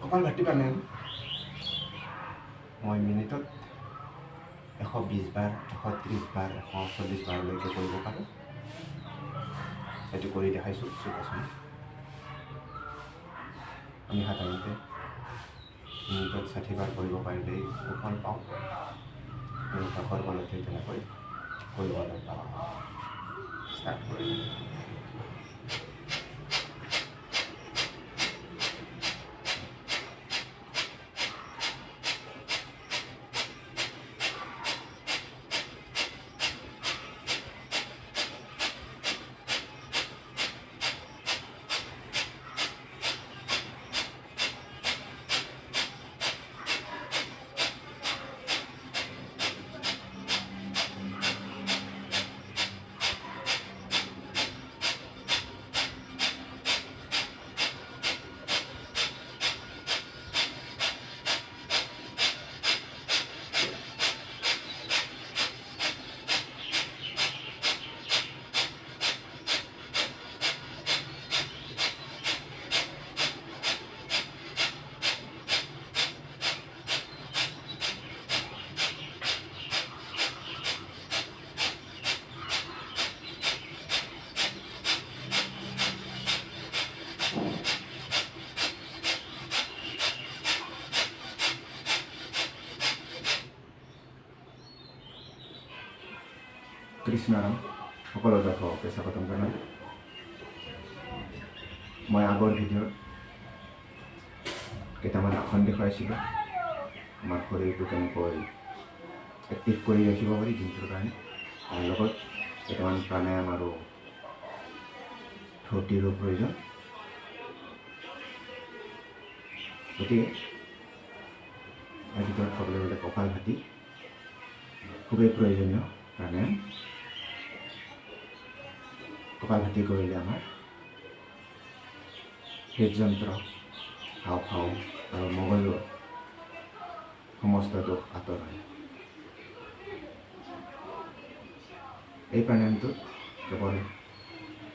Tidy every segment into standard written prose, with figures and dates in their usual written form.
কপালভাতি প্ৰাণায়াম মই মিনিটত 120 বাৰ 130 বাৰ 140 বাৰলৈকে কৰিব পাৰোঁ। এইটো কৰি দেখাইছোঁ সুখাসন। আমি সাধাৰণতে মিনিটত 60 বাৰ কৰিব পাৰিলেই সুফল পাওঁ। আমি শেষৰ বলতে তেনেকৈ কৰিবলৈ পাওঁ। ষ্টাৰ্ট কৰিম। কৃষ্ণাৰাম সকলো দৰ্শককে স্বাগতম জনাই মই আগৰ ভিডিঅ'ত কেইটামান আসন দেখুৱাইছিলোঁ আমাৰ শৰীৰটো কেনেকৈ এক্টিভ কৰি ৰাখিব পাৰি দিনটোৰ কাৰণে তাৰ লগত কেইটামান প্ৰাণায়াম আৰু ধুতিৰো প্ৰয়োজন। গতিকে ভিতৰত ক'বলৈ গ'লে কপালভাতি খুবেই প্ৰয়োজনীয় প্ৰাণায়াম। কপালভাতি কৰিলে আমাৰ হৃদযন্ত্ৰ হাওঁফাওঁ আৰু মগজুৰ সমস্ত দোষ আঁতৰাই। এই প্ৰাণায়ামটোত কেৱল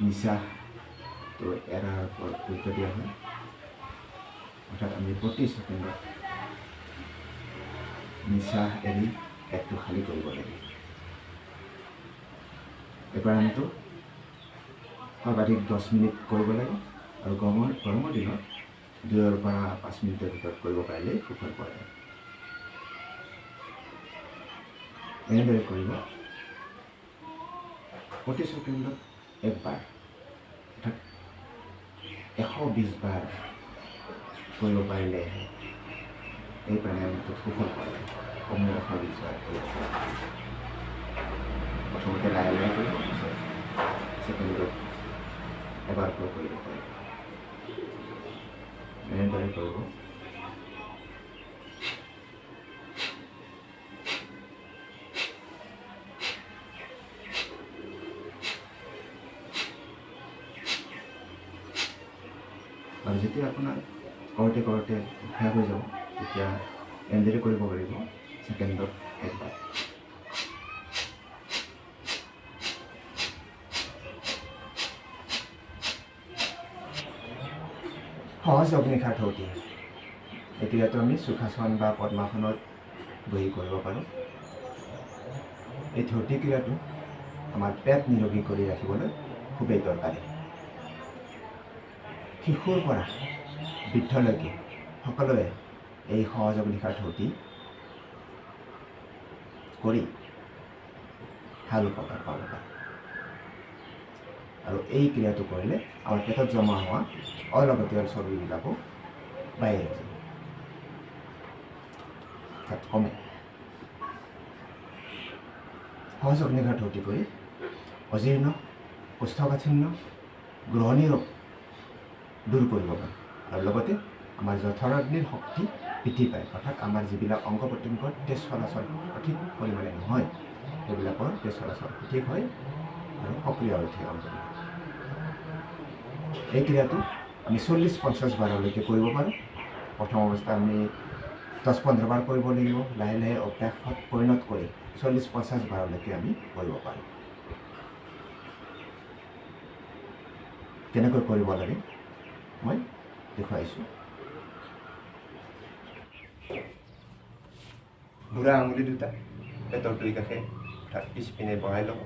নিচাটো এৰাৰ ওপৰত গুৰুত্ব দিয়া হয়। অৰ্থাৎ আমি প্ৰতি ছেকেণ্ডত নিচা এৰি পেটটো খালী কৰিব লাগে। এই প্ৰাণায়ামটো সৰ্বাধিক 10 মিনিট কৰিব লাগে আৰু গৰমৰ দিনত 2 পৰা 5 মিনিটৰ ভিতৰত কৰিব পাৰিলেই সুফল পোৱা যায়। এনেদৰে কৰিব প্ৰতি ছেকেণ্ডত একবাৰ অৰ্থাৎ 120 বাৰ কৰিব পাৰিলে এই প্ৰাণায়ামটোত সুফল পোৱা যায়। কমেও 120 বাৰ কৰিব পাৰে। প্ৰথমতে লাহে লাহে কৰিব ছেকেণ্ডত এবাৰকৈ কৰিব পাৰিব। এনেদৰে কৰিব। আৰু যেতিয়া আপোনাৰ কৰোঁতে অভ্যাস হৈ যাব তেতিয়া এনেদৰে কৰিব পাৰিব ছেকেণ্ডত একবাৰ। সহজ অগ্নিশাৰ ধৌতি। এইটো ইয়াতো আমি সুখাসন বা পদ্মাসনত বহি কৰিব পাৰোঁ। এই ধৌতি ক্ৰিয়াটো আমাৰ পেট নিৰোগী কৰি ৰাখিবলৈ খুবেই দৰকাৰী। শিশুৰ পৰা বৃদ্ধলৈকে সকলোৱে এই সহজ অগ্নিশাৰ ধৌতি কৰি ভাল উপকাৰ পাব পাৰে। আৰু এই ক্ৰিয়াটো কৰিলে আমাৰ পেটত জমা হোৱা অলাগতিয়াল চৰ্বিবিলাকো বাহিৰ হৈ যাব, তাত কমে। সহজ অগ্নিশাৰ ধৌতি কৰি অজীৰ্ণ কোষ্ঠকাঠিন্য গ্ৰহণী ৰোগ দূৰ কৰিব পাৰে আৰু লগতে আমাৰ জঠৰাগ্নিৰ শক্তি বৃদ্ধি পায়। অৰ্থাৎ আমাৰ যিবিলাক অংগ প্ৰত্যংগৰ তেজ চলাচল সঠিক পৰিমাণে নহয় সেইবিলাকৰ তেজ চলাচল সঠিক হয় আৰু সক্ৰিয় হৈ থাকে অংগবিলাক। এই ক্ৰিয়াটো আমি 40-50 বাৰলৈকে কৰিব পাৰোঁ। প্ৰথম অৱস্থাত আমি 10-15 বাৰ কৰিব লাগিব। লাহে লাহে অভ্যাসত পৰিণত কৰি 40-50 বাৰলৈকে আমি কৰিব পাৰোঁ। কেনেকৈ কৰিব লাগে মই দেখুৱাইছোঁ। বুঢ়া আঙুলি দুটা পেটৰ দুই কাষে অৰ্থাৎ পিছপিনে বহাই ল'ব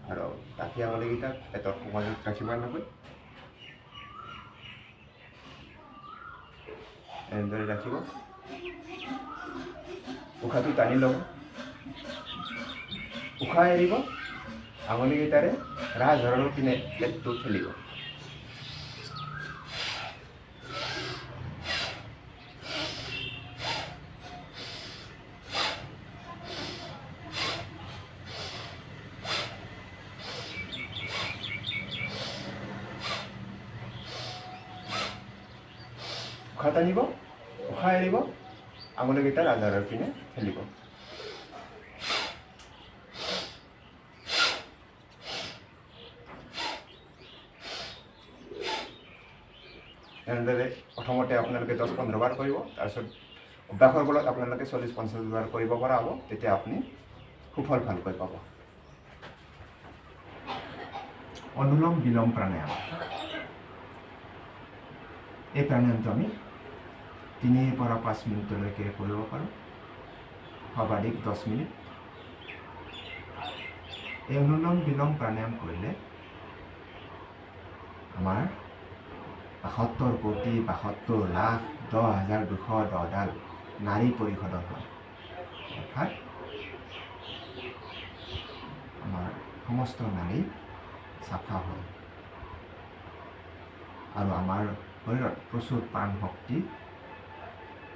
আৰু কাষী আঙুলিকেইটা পেটৰ সোঁমাজত ৰাখিব এনেকৈ এনেদৰে ৰাখিব উশাহটো টানি ল'ব উশাহ এৰিব আঙুলিকেইটাৰে ৰাজহৰণৰ পিনে পেটটো ঠেলিব উশাহ টানিব উশাহ এৰিব আঙুলিকেইটা ৰাজহৰৰ পিনে ঠেলিব এনেদৰে প্ৰথমতে আপোনালোকে 10-15 বাৰ কৰিব তাৰপিছত অভ্যাসৰ বলত আপোনালোকে 40-50 বাৰ কৰিব পৰা হ'ব তেতিয়া আপুনি সুফল ভালকৈ পাব অনুলোম বিলোম প্ৰাণায়াম এই প্ৰাণায়ামটো আমি 3 পৰা 5 মিনিটলৈকে কৰিব পাৰোঁ সৰ্বাধিক 10 মিনিট এই অনুলোম বিলোম প্ৰাণায়াম কৰিলে আমাৰ 72 কোটি 72 লাখ 10,210 নাৰী পৰিশোধন হয় অৰ্থাৎ আমাৰ সমস্ত নাৰী চাফা হয় আৰু আমাৰ শৰীৰত প্ৰচুৰ প্ৰাণ শক্তি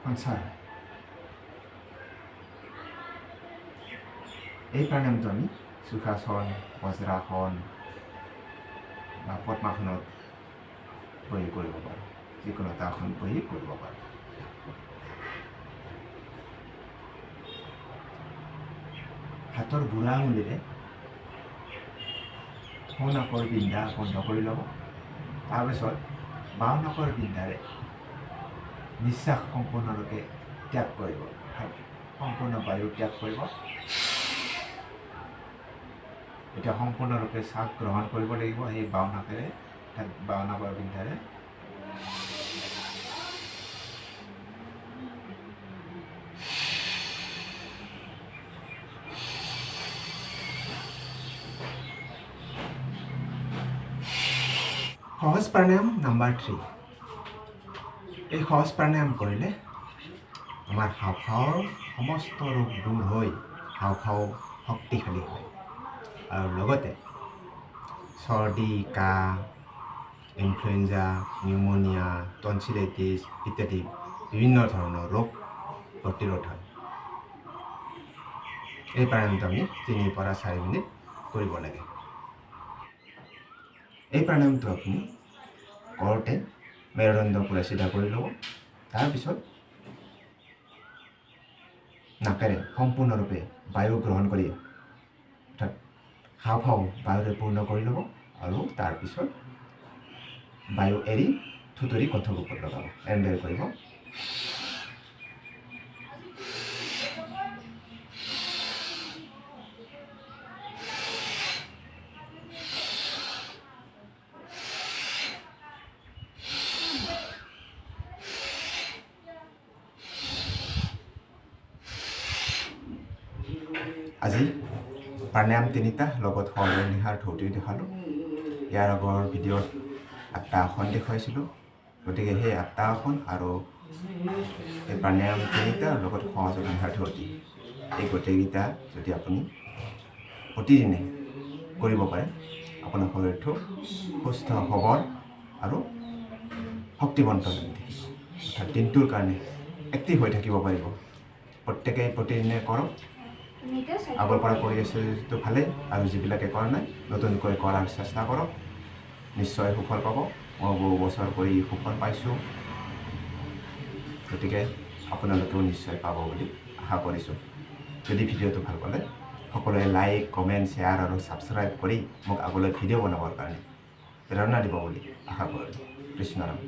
সঞ্চাৰ হয় এই প্ৰাণায়ামটো আমি সুখাসন বজ্ৰাসন বা পদ্মাসনত বহি কৰিব পাৰোঁ যিকোনো এটা আসন বহি কৰিব পাৰোঁ হাতৰ বুঢ়া আঙুলিৰে সোঁ নাকৰ বিন্ধা বন্ধ কৰি ল'ব তাৰপিছত বাওঁ নাকৰ বিন্ধাৰে নিশ্বাস সম্পূৰ্ণৰূপে ত্যাগ কৰিব সম্পূৰ্ণ বায়ু ত্যাগ কৰিব এতিয়া সম্পূৰ্ণৰূপে শ্বাস গ্ৰহণ কৰিব লাগিব সেই বাওঁ নাকেৰে বাওঁ নাকৰ বিন্ধাৰে সহজ প্ৰাণায়াম নম্বৰ 3 এই সহজ প্ৰাণায়াম কৰিলে আমাৰ হাওঁফাওঁৰ সমস্ত ৰোগ দূৰ হৈ হাওঁফাওঁ শক্তিশালী হয় আৰু লগতে চৰ্দি কাহ ইনফ্লুৱেঞ্জা নিউমনিয়া টনচিলাইটিছ ইত্যাদি বিভিন্ন ধৰণৰ ৰোগ প্ৰতিৰোধ হয় এই প্ৰাণায়ামটো আমি 3 পৰা 4 মিনিট কৰিব লাগে এই প্ৰাণায়ামটো আপুনি কৰোঁতে মেৰুদণ্ড পুৰা চিধা কৰি ল'ব তাৰপিছত নাকেৰে সম্পূৰ্ণৰূপে বায়ু গ্ৰহণ কৰি অৰ্থাৎ হাওঁফাওঁ বায়ুৰে পূৰ্ণ কৰি ল'ব আৰু তাৰপিছত বায়ু এৰি থুতৰি কণ্ঠৰ ওপৰত লগাব এনেদৰে কৰিব আজি প্ৰাণায়াম 3টা লগত সৰ্বনিহাৰ ধৌতিও দেখালোঁ ইয়াৰ আগৰ ভিডিঅ'ত 8টা আসন দেখুৱাইছিলোঁ গতিকে সেই 8টা আসন আৰু এই প্ৰাণায়াম 3টাৰ লগত সহযোগিতাৰ ধৌতি এই গোটেইকেইটা যদি আপুনি প্ৰতিদিনে কৰিব পাৰে আপোনাৰ শৰীৰটো সুস্থ সবল আৰু শক্তিবন্ত হৈ থাকিব অৰ্থাৎ দিনটোৰ কাৰণে এক্টিভ হৈ থাকিব পাৰিব প্ৰত্যেকেই প্ৰতিদিনে কৰক আগৰ পৰা কৰি আছে যিটো ভালেই আৰু যিবিলাকে কৰা নাই নতুনকৈ কৰাৰ চেষ্টা কৰক নিশ্চয় সুফল পাব মই বহু বছৰ কৰি সুফল পাইছোঁ গতিকে আপোনালোকেও নিশ্চয় পাব বুলি আশা কৰিছোঁ যদি ভিডিঅ'টো ভাল পালে সকলোৱে লাইক কমেণ্ট শ্বেয়াৰ আৰু ছাবস্ক্ৰাইব কৰি মোক আগলৈ ভিডিঅ' বনাবৰ কাৰণে প্ৰেৰণা দিব বুলি আশা কৰিলোঁ কৃষ্ণ ৰাম